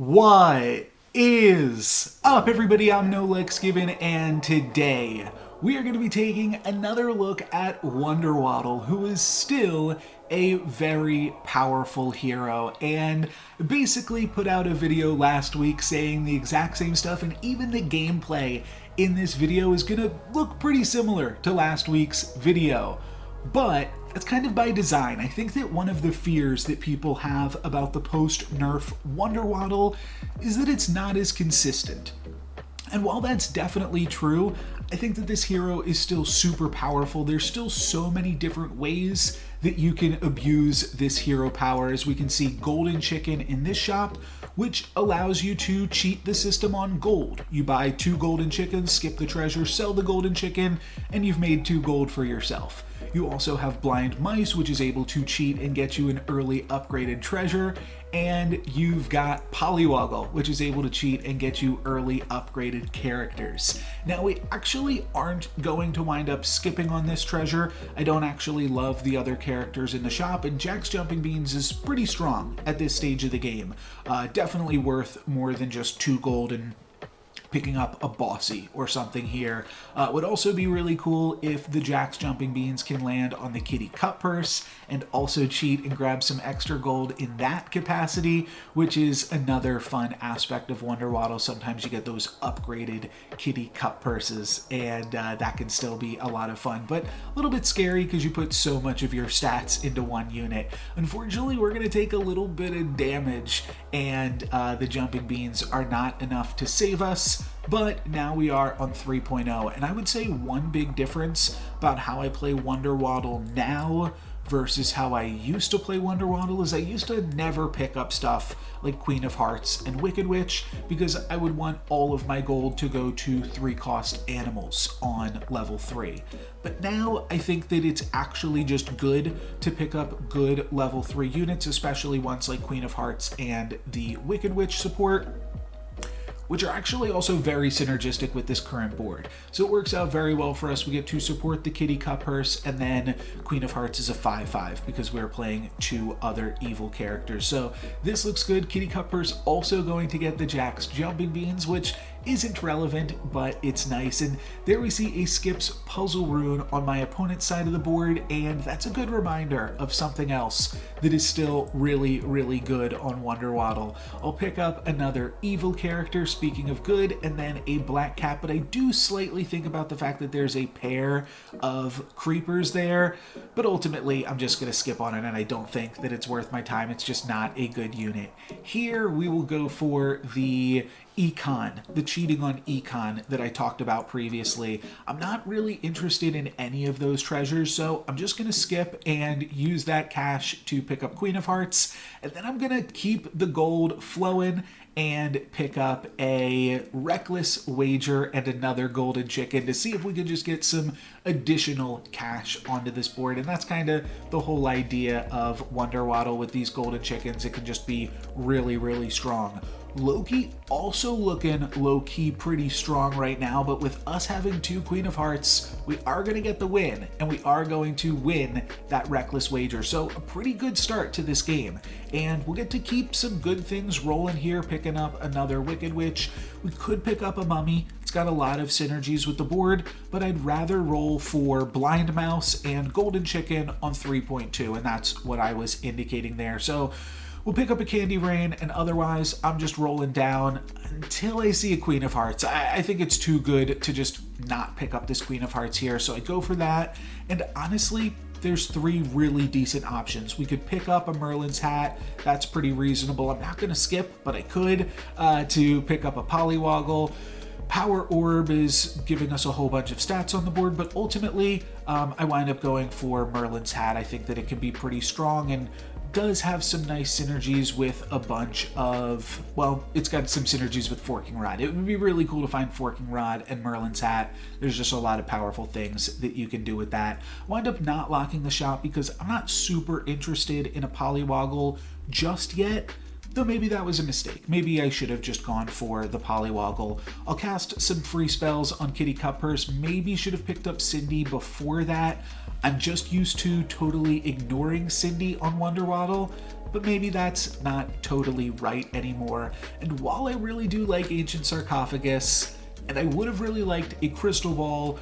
What is up, everybody? I'm NoLexGiven, and today we are going to be taking another look at Waddle, who is still a very powerful hero, and basically put out a video last week saying the exact same stuff, and even the gameplay in this video is going to look pretty similar to last week's video. But that's kind of by design. I think that one of the fears that people have about the post-nerf Waddle is that it's not as consistent. And while that's definitely true, I think that this hero is still super powerful. There's still so many different ways that you can abuse this hero power. As we can see, Golden Chicken in this shop, which allows you to cheat the system on gold. You buy 2 golden chickens, skip the treasure, sell the golden chicken, and you've made 2 gold for yourself. You also have Blind Mice, which is able to cheat and get you an early upgraded treasure. And you've got Pollywoggle, which is able to cheat and get you early upgraded characters. Now, we actually aren't going to wind up skipping on this treasure. I don't actually love the other characters in the shop, and Jack's Jumping Beans is pretty strong at this stage of the game. Definitely worth more than just 2 gold and picking up a bossy or something here. Would also be really cool if the Jack's Jumping Beans can land on the Kitty Cut Purse and also cheat and grab some extra gold in that capacity, which is another fun aspect of Waddle. Sometimes you get those upgraded Kitty Cut Purses, and that can still be a lot of fun, but a little bit scary because you put so much of your stats into one unit. Unfortunately, we're going to take a little bit of damage, and the Jumping Beans are not enough to save us. But now we are on 3.0, and I would say one big difference about how I play Waddle now versus how I used to play Waddle is I used to never pick up stuff like Queen of Hearts and Wicked Witch because I would want all of my gold to go to 3-cost animals on level 3. But now I think that it's actually just good to pick up good level 3 units, especially ones like Queen of Hearts and the Wicked Witch support, which are actually also very synergistic with this current board. So it works out very well for us. We get to support the Kitty Cut Purse, and then Queen of Hearts is a 5/5 because we're playing 2 other evil characters. So this looks good. Kitty Cut Purse also going to get the Jack's Jumping Beans, which isn't relevant, but it's nice. And there we see a Skips puzzle rune on my opponent's side of the board, and that's a good reminder of something else that is still really, really good on Waddle. I'll pick up another evil character, speaking of good, and then a black cat, but I do slightly think about the fact that there's a pair of creepers there, but ultimately I'm just going to skip on it, and I don't think that it's worth my time. It's just not a good unit. Here we will go for the Econ, the cheating on Econ that I talked about previously. I'm not really interested in any of those treasures, so I'm just going to skip and use that cash to pick up Queen of Hearts, and then I'm going to keep the gold flowing and pick up a Reckless Wager and another Golden Chicken to see if we can just get some additional cash onto this board. And that's kind of the whole idea of Waddle with these Golden Chickens. It can just be really, really strong. Loki also looking low-key pretty strong right now, but with us having 2 Queen of Hearts, we are going to get the win, and we are going to win that Reckless Wager. So a pretty good start to this game, and we'll get to keep some good things rolling here, picking up another Wicked Witch. We could pick up a Mummy. It's got a lot of synergies with the board, but I'd rather roll for Blind Mouse and Golden Chicken on 3.2, and that's what I was indicating there. So we'll pick up a Candy Rain, and otherwise I'm just rolling down until I see a Queen of Hearts. I think it's too good to just not pick up this Queen of Hearts here, so I go for that. And honestly, there's 3 really decent options. We could pick up a Merlin's Hat. That's pretty reasonable. I'm not going to skip, but I could, to pick up a Pollywoggle. Power Orb is giving us a whole bunch of stats on the board, but ultimately I wind up going for Merlin's Hat. I think that it can be pretty strong and does have some nice synergies with a bunch of, well, it's got some synergies with Forking Rod. It would be really cool to find Forking Rod and Merlin's Hat. There's just a lot of powerful things that you can do with that. Wind up not locking the shop because I'm not super interested in a Pollywoggle just yet. Though maybe that was a mistake. Maybe I should have just gone for the Pollywoggle. I'll cast some free spells on Kitty Cut Purse. Maybe should have picked up Cindy before that. I'm just used to totally ignoring Cindy on Waddle. but maybe that's not totally right anymore. And while I really do like Ancient Sarcophagus, and I would have really liked a Crystal Ball,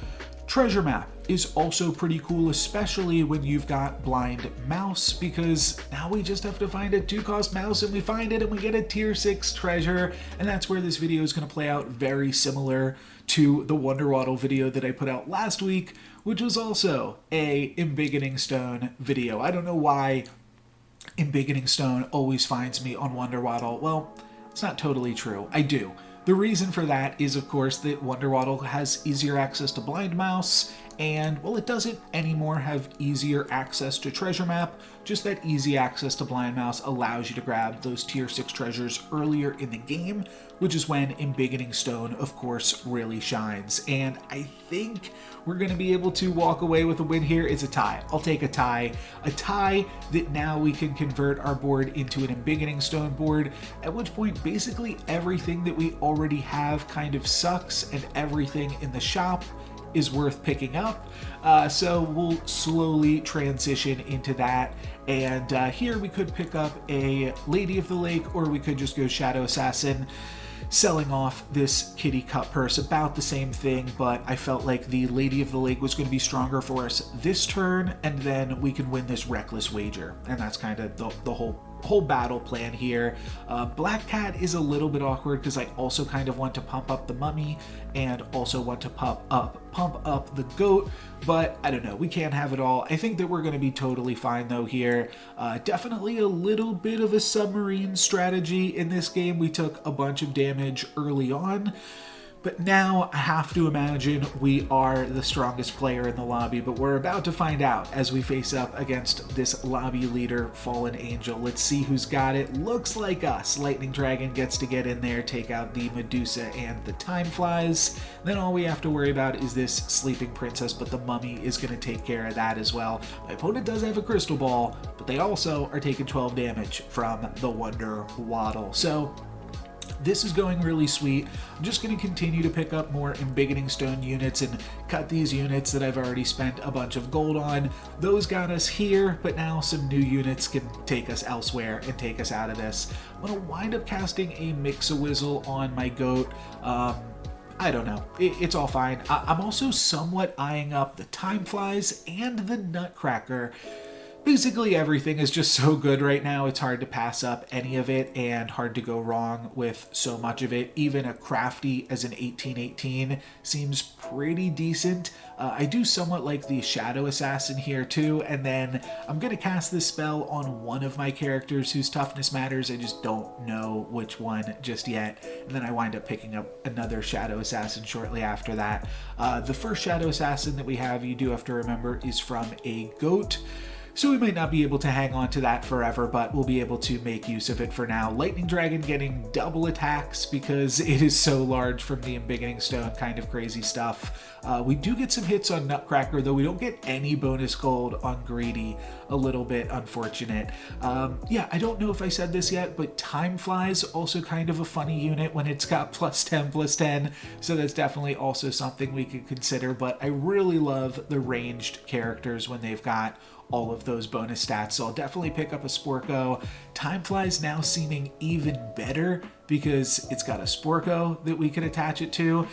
Treasure Map is also pretty cool, especially when you've got Blind Mouse, because now we just have to find a 2-cost mouse and we find it and we get a tier 6 treasure, and that's where this video is going to play out very similar to the Wonder Waddle video that I put out last week, which was also a Embiggening Stone video. I don't know why Embiggening Stone always finds me on Wonder Waddle. Well, it's not totally true. I do. The reason for that is, of course, that Wonder Waddle has easier access to Blind Mouse, and, well, it doesn't anymore have easier access to Treasure Map, just that easy access to Blind Mouse allows you to grab those tier 6 treasures earlier in the game, which is when Embiggening Stone, of course, really shines. And I think we're going to be able to walk away with a win here. It's a tie. I'll take a tie. A tie that now we can convert our board into an Embiggening Stone board, at which point basically everything that we already have kind of sucks and everything in the shop is worth picking up. So we'll slowly transition into that. And here we could pick up a Lady of the Lake, or we could just go Shadow Assassin, selling off this Kitty Cup purse. About the same thing, but I felt like the Lady of the Lake was going to be stronger for us this turn, and then we can win this Reckless Wager. And that's kind of the whole battle plan here. Black Cat is a little bit awkward because I also kind of want to pump up the Mummy and also want to pump up the Goat, but I don't know, we can't have it all. I think that we're going to be totally fine though here. Definitely a little bit of a submarine strategy in this game. We took a bunch of damage early on, but now I have to imagine we are the strongest player in the lobby, but we're about to find out as we face up against this lobby leader, Fallen Angel. Let's see who's got it. Looks like us. Lightning Dragon gets to get in there, take out the Medusa and the Time Flies. Then all we have to worry about is this Sleeping Princess, but the Mummy is going to take care of that as well. My opponent does have a Crystal Ball, but they also are taking 12 damage from the Wonder Waddle. So this is going really sweet. I'm just going to continue to pick up more Embiggening Stone units and cut these units that I've already spent a bunch of gold on. Those got us here, but now some new units can take us elsewhere and take us out of this. I'm going to wind up casting a Mix-a-Whizzle on my Goat. I don't know. It's all fine. I'm also somewhat eyeing up the Time Flies and the Nutcracker. Basically everything is just so good right now, it's hard to pass up any of it and hard to go wrong with so much of it. Even a Crafty as an 1818 seems pretty decent. I do somewhat like the Shadow Assassin here too, and then I'm going to cast this spell on one of my characters whose toughness matters. I just don't know which one just yet, and then I wind up picking up another Shadow Assassin shortly after that. The first Shadow Assassin that we have, you do have to remember, is from a Goat. So we might not be able to hang on to that forever, but we'll be able to make use of it for now. Lightning Dragon getting double attacks because it is so large from the Embiggening Stone, kind of crazy stuff. We do get some hits on Nutcracker, though we don't get any bonus gold on Greedy. A little bit unfortunate. Yeah, I don't know if I said this yet, but Time Flies also kind of a funny unit when it's got +10/+10, so that's definitely also something we could consider, but I really love the ranged characters when they've got all of those bonus stats, so I'll definitely pick up a Sporko. Time Flies now seeming even better because it's got a Sporko that we can attach it to,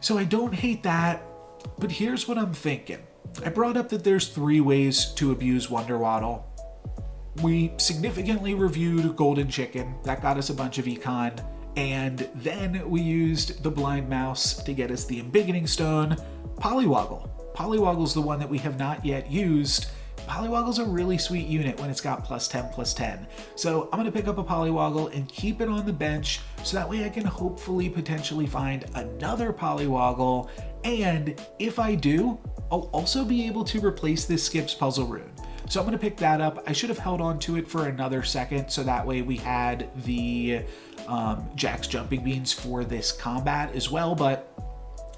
so I don't hate that, but here's what I'm thinking. I brought up that there's 3 ways to abuse Wonder Waddle. We significantly reviewed Golden Chicken, that got us a bunch of econ, and then we used the Blind Mouse to get us the Embiggening Stone. Pollywoggle. Polywoggle's the one that we have not yet used. Polywoggle's a really sweet unit when it's got +10/+10. So I'm going to pick up a Pollywoggle and keep it on the bench so that way I can hopefully potentially find another Pollywoggle, and if I do, I'll also be able to replace this Skips Puzzle Rune. So I'm going to pick that up. I should have held on to it for another second so that way we had the Jack's Jumping Beans for this combat as well, but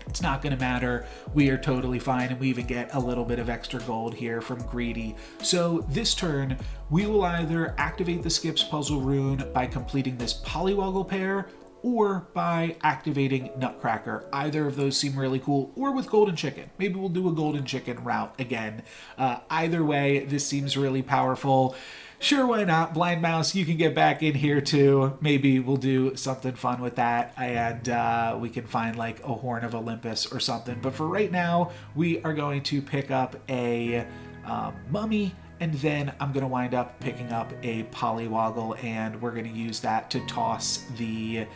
it's not going to matter. We are totally fine, and we even get a little bit of extra gold here from Greedy. So this turn, we will either activate the Skips Puzzle Rune by completing this Pollywoggle pair, or by activating Nutcracker. Either of those seem really cool, or with Golden Chicken. Maybe we'll do a Golden Chicken route again. Either way, this seems really powerful. Sure, why not? Blind Mouse, you can get back in here too. Maybe we'll do something fun with that, and we can find like a Horn of Olympus or something. But for right now, we are going to pick up a mummy, and then I'm going to wind up picking up a Pollywoggle, and we're going to use that to toss the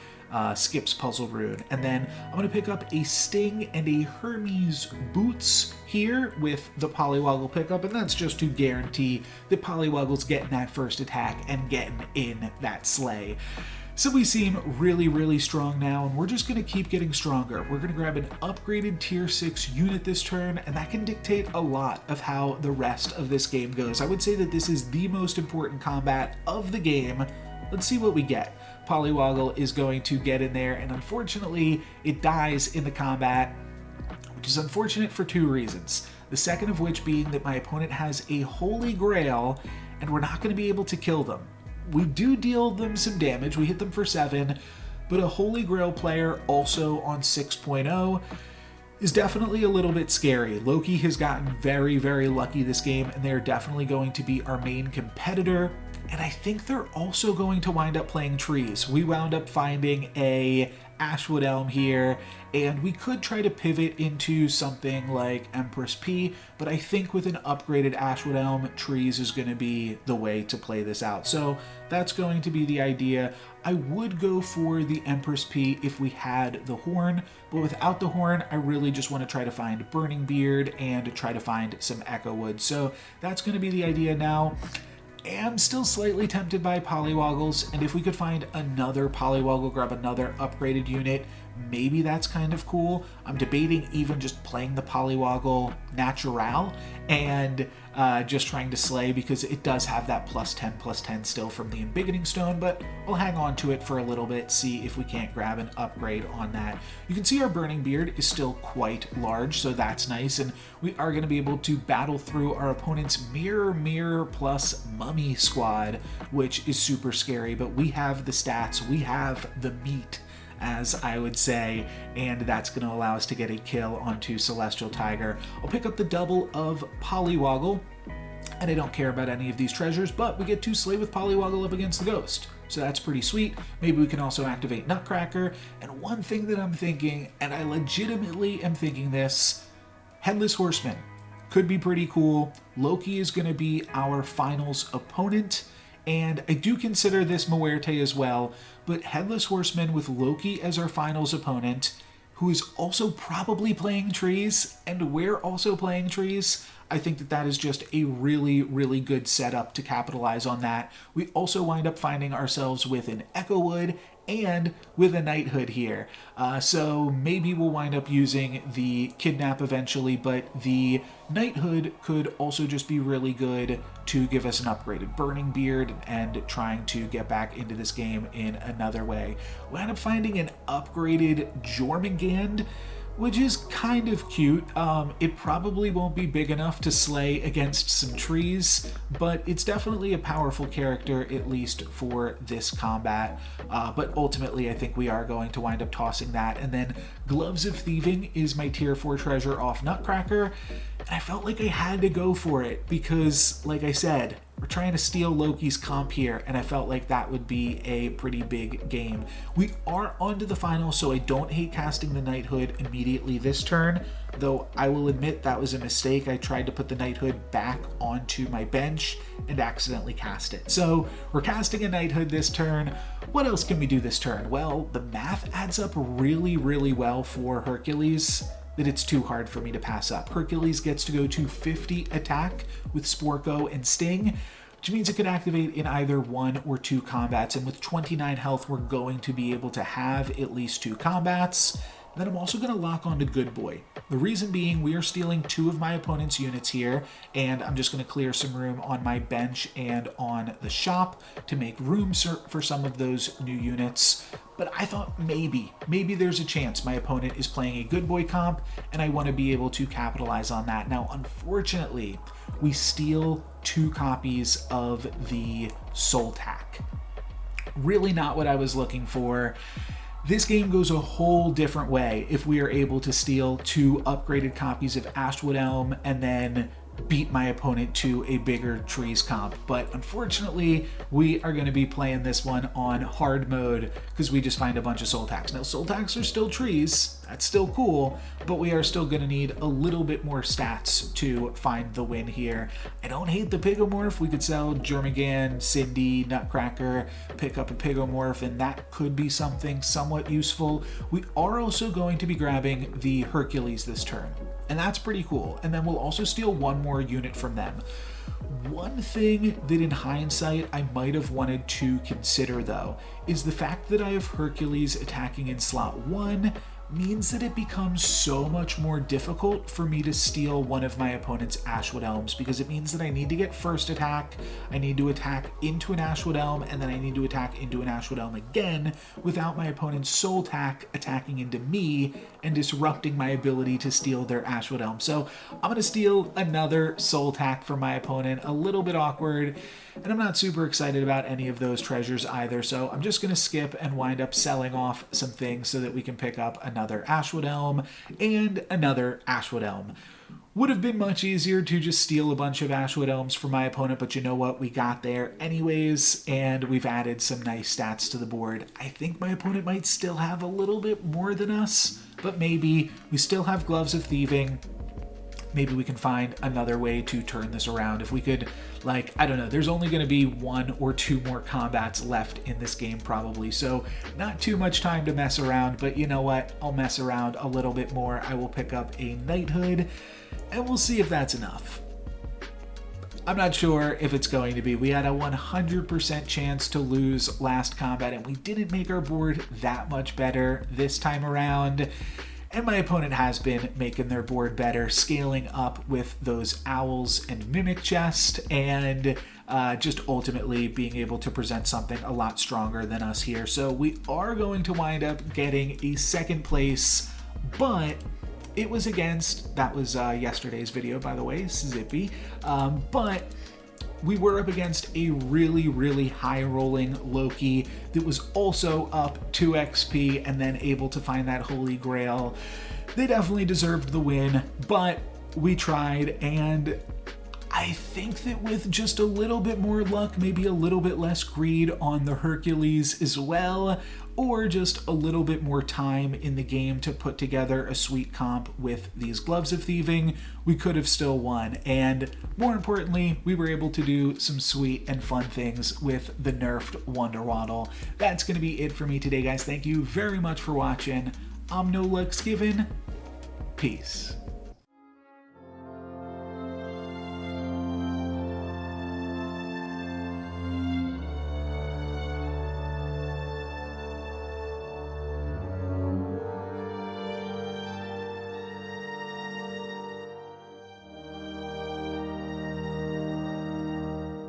Skip's Puzzle Rune. And then I'm going to pick up a Sting and a Hermes Boots here with the Pollywoggle pickup, and that's just to guarantee that Polywoggle's getting that first attack and getting in that sleigh. So we seem really, really strong now, and we're just going to keep getting stronger. We're going to grab an upgraded tier 6 unit this turn, and that can dictate a lot of how the rest of this game goes. I would say that this is the most important combat of the game. Let's see what we get. Pollywoggle is going to get in there, and unfortunately, it dies in the combat, which is unfortunate for 2 reasons. The second of which being that my opponent has a Holy Grail, and we're not going to be able to kill them. We do deal them some damage, we hit them for 7, but a Holy Grail player also on 6.0 is definitely a little bit scary. Loki has gotten very, very lucky this game, and they're definitely going to be our main competitor. And I think they're also going to wind up playing trees. We wound up finding a Ashwood Elm here, and we could try to pivot into something like Empress P, but I think with an upgraded Ashwood Elm, trees is going to be the way to play this out. So that's going to be the idea. I would go for the Empress P if we had the horn, but without the horn, I really just want to try to find Burning Beard and try to find some Echo Wood. So that's going to be the idea now. Am still slightly tempted by Polywoggles, and if we could find another Pollywoggle, grab another upgraded unit, maybe that's kind of cool. I'm debating even just playing the Pollywoggle Natural and just trying to slay, because it does have that +10/+10 still from the Embiggening Stone, but I'll hang on to it for a little bit, see if we can't grab an upgrade on that. You can see our Burning Beard is still quite large, so that's nice, and we are going to be able to battle through our opponent's Mirror plus Mummy squad, which is super scary, but we have the stats, we have the meat, as I would say, and that's going to allow us to get a kill onto Celestial Tiger. I'll pick up the double of Pollywoggle, and I don't care about any of these treasures, but we get to slay with Pollywoggle up against the Ghost. So that's pretty sweet. Maybe we can also activate Nutcracker, and one thing that I'm thinking, and I legitimately am thinking this, Headless Horseman could be pretty cool. Loki is going to be our finals opponent, and I do consider this Muerte as well, but Headless Horseman with Loki as our finals opponent, who is also probably playing trees, and we're also playing trees, I think that that is just a really, really good setup to capitalize on that. We also wind up finding ourselves with an Echo Wood and with a Knighthood here. So maybe we'll wind up using the Kidnap eventually, but the Knighthood could also just be really good to give us an upgraded Burning Beard and trying to get back into this game in another way. We wind up finding an upgraded Jormungand, which is kind of cute. It probably won't be big enough to slay against some trees, but it's definitely a powerful character, at least for this combat. But ultimately, I think we are going to wind up tossing that. And then Gloves of Thieving is my tier 4 treasure off Nutcracker. And I felt like I had to go for it because, like I said, we're trying to steal Loki's comp here, and I felt like that would be a pretty big game. We are on to the final, so I don't hate casting the Knighthood immediately this turn, though I will admit that was a mistake. I tried to put the Knighthood back onto my bench and accidentally cast it. So we're casting a Knighthood this turn. What else can we do this turn? Well, the math adds up really, really well for Hercules, that it's too hard for me to pass up. Hercules gets to go to 50 attack with Sporko and Sting, which means it can activate in either 1 or 2 combats, and with 29 health, we're going to be able to have at least 2 combats. And then I'm also going to lock on to Good Boy. The reason being, we are stealing 2 of my opponent's units here, and I'm just going to clear some room on my bench and on the shop to make room for some of those new units. But I thought maybe there's a chance my opponent is playing a Good Boy comp, and I want to be able to capitalize on that. Now, unfortunately, we steal 2 copies of the Soul Tack. Really not what I was looking for. This game goes a whole different way if we are able to steal 2 upgraded copies of Ashwood Elm and then beat my opponent to a bigger trees comp. But unfortunately, we are going to be playing this one on hard mode because we just find a bunch of soul tax. Now, soul tax are still trees. That's still cool, but we are still going to need a little bit more stats to find the win here. I don't hate the Pigomorph. We could sell Jermigan, Cindy, Nutcracker, pick up a Pigomorph, and that could be something somewhat useful. We are also going to be grabbing the Hercules this turn, and that's pretty cool. And then we'll also steal one more unit from them. One thing that in hindsight I might have wanted to consider though is the fact that I have Hercules attacking in slot 1 means that it becomes so much more difficult for me to steal one of my opponent's Ashwood Elms, because it means that I need to get first attack, I need to attack into an Ashwood Elm, and then I need to attack into an Ashwood Elm again without my opponent's Soul Tack attacking into me and disrupting my ability to steal their Ashwood Elm. So I'm going to steal another Soul Tack from my opponent, a little bit awkward, and I'm not super excited about any of those treasures either, so I'm just going to skip and wind up selling off some things so that we can pick up another Ashwood Elm and another Ashwood Elm. Would have been much easier to just steal a bunch of Ashwood Elms from my opponent, but you know what? We got there anyways, and we've added some nice stats to the board. I think my opponent might still have a little bit more than us, but maybe. We still have Gloves of Thieving. Maybe we can find another way to turn this around. If we could, like, I don't know, there's only going to be 1 or 2 more combats left in this game probably, so not too much time to mess around, but you know what? I'll mess around a little bit more. I will pick up a Knighthood, and we'll see if that's enough. I'm not sure if it's going to be. We had a 100% chance to lose last combat, and we didn't make our board that much better this time around. And my opponent has been making their board better, scaling up with those owls and mimic chest, and just ultimately being able to present something a lot stronger than us here. So we are going to wind up getting a second place, but it was against, that was yesterday's video, by the way, Zippy, but we were up against a really, really high-rolling Loki that was also up 2 XP and then able to find that Holy Grail. They definitely deserved the win, but we tried, and I think that with just a little bit more luck, maybe a little bit less greed on the Hercules as well, or just a little bit more time in the game to put together a sweet comp with these Gloves of Thieving, we could have still won. And more importantly, we were able to do some sweet and fun things with the nerfed Wonder Waddle. That's going to be it for me today, guys. Thank you very much for watching. I'm No Lux Given. Peace.